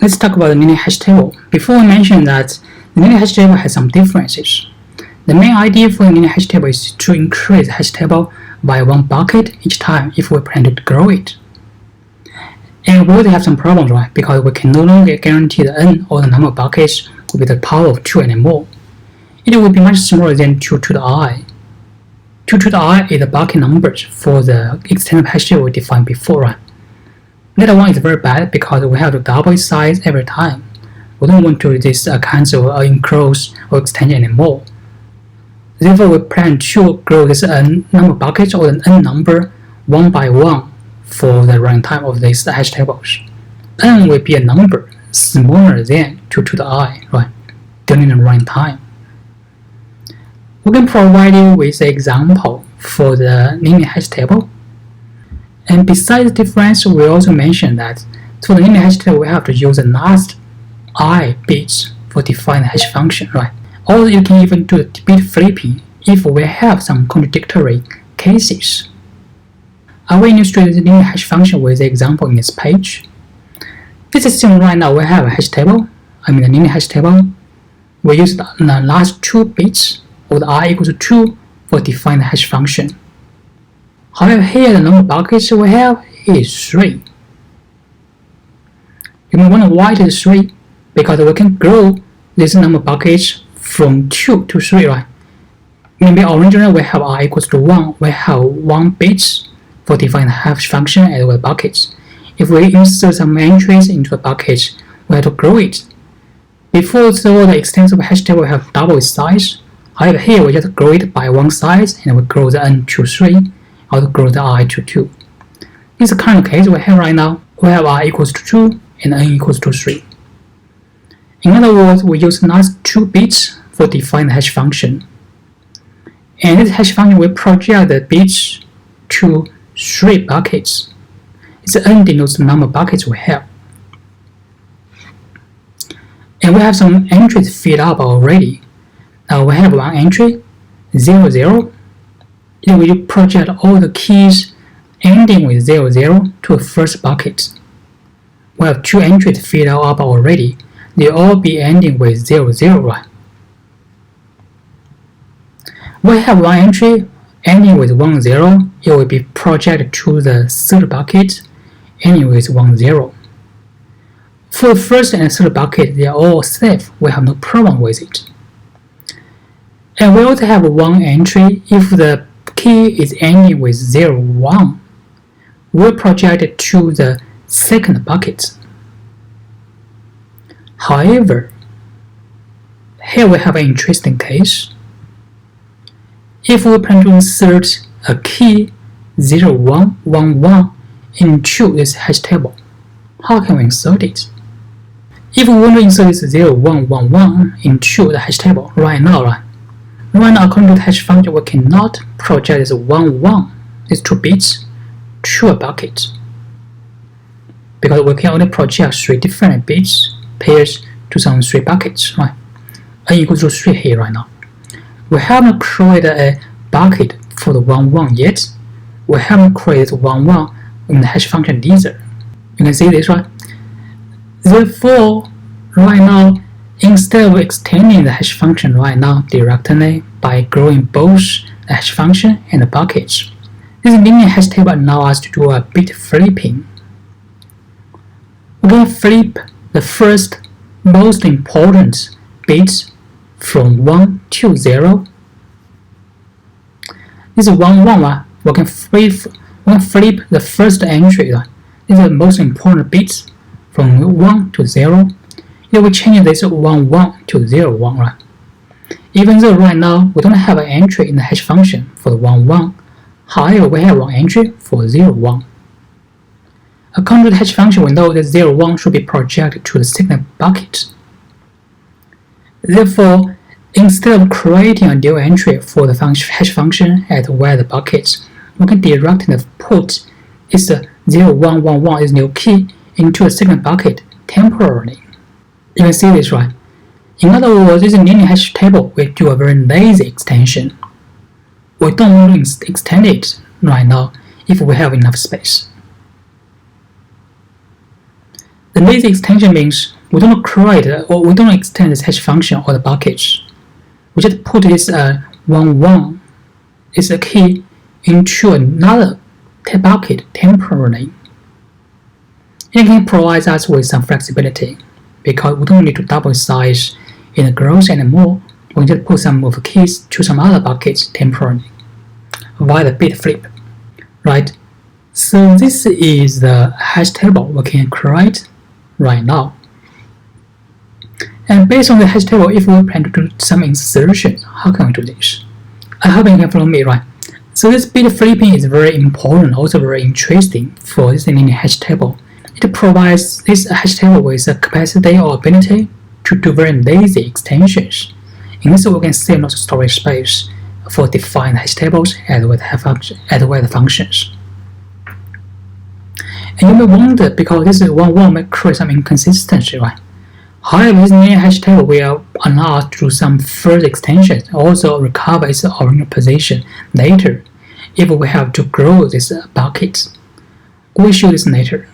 Let's talk about the mini hash table. Before I mentioned that the mini hash table has some differences. The main idea for the mini hash table is to increase the hash table by one bucket each time if we plan to grow it. And we would have some problems, right? Because we can no longer guarantee the n or the number of buckets will be the power of 2 anymore. It will be much smaller than 2 to the I. 2 to the I is the bucket numbers for the extended hash table we defined before, right? That one is very bad because we have to double its size every time. We don't want to do this cancel or enclose or extend anymore. Therefore, we plan to grow this n number of buckets or the n number one by one for the runtime of these hash tables. N will be a number smaller than 2 to the I, right, during the runtime. We can provide you with an example for the mini hash table. And besides the difference, we also mentioned that for the mini hash table, we have to use the last I bits for define the hash function, right? Or you can even do the bit flipping if we have some contradictory cases. I will illustrate the mini hash function with the example in this page. Let's assume right now we have a hash table, the mini hash table. We use the last 2 bits of the I equals to 2 for define the hash function. However, here the number of buckets we have is 3. You may wonder why it is 3, because we can grow this number of buckets from 2 to 3, right? Maybe originally we have I equals to 1, we have 1 bits for define the hash function as well as buckets. If we insert some entries into the buckets, we have to grow it. Before the extensive hash table have double its size. However, here we just grow it by one size and we grow the n to 3, or grow the I to 2. This is the kind of case we have right now. We have I equals to 2 and n equals to 3. In other words, we use the last 2 bits for define the hash function. And this hash function will project the bits to 3 buckets. Its n denotes the number of buckets we have. And we have some entries filled up already. Now we have one entry, 0, 0. It will project all the keys ending with 0, 0 to the first bucket. We have 2 entries filled up already. They'll all be ending with 0, 0, right? We have one entry ending with 1, 0. It will be projected to the third bucket ending with 1, 0. For the first and third bucket, they are all safe. We have no problem with it. And we also have one entry if the key is ending with 0, 1. We'll project it to the second bucket. However, here we have an interesting case. If we plan to insert a key 0, 1, 1, 1 into this hash table, how can we insert it? If we want to insert this 0, 1, 1, 1 into the hash table right now, according to the hash function, we cannot project this 1, 1, these 2 bits, to a bucket. Because we can only project 3 different bits pairs to some 3 buckets, right? N equals to 3 here right now. We haven't created a bucket for the 1, 1 yet. We haven't created 1, 1 in the hash function either. You can see this, right? Therefore, right now, instead of extending the hash function right now directly by growing both the hash function and the buckets, this linear hash table allows us to do a bit flipping. We can flip the first most important bits from 1 to 0. This is 1, 1. We can flip the first entry. These are the most important bits from 1 to 0. If we change this 1, 1 to 0, 1, right? Even though right now we don't have an entry in the hash function for the 1, 1, however, we have one entry for 0, 1. According to the hash function, we know that 0, 1 should be projected to the second bucket. Therefore, instead of creating a new entry for the hash function at where the buckets, we can directly put this 0, 1, 1, 1, this new key into the second bucket temporarily. You can see this, right? In other words, this linear hash table will do a very lazy extension. We don't want to extend it right now if we have enough space. The The lazy extension means we don't create or we don't extend this hash function or the buckets. We just put this 1 is a key into another bucket temporarily. It can provide us with some flexibility because we don't need to double size in the growth anymore. We just put some of the keys to some other buckets temporarily via the bit flip, right? So this is the hash table we can create right now. And based on the hash table, if we plan to do some insertion, how can we do this? I hope you can follow me, right? So this bit flipping is very important, also very interesting for this linear hash table. It provides this hash table with a capacity or ability to do very lazy extensions. In this way, we can save lots of storage space for defined hash tables as well as functions. And you may wonder, because this is 1 may create some inconsistency, right? However, this linear hash table will allow us to do some further extensions, also recover its original position later if we have to grow this bucket. We'll show this later.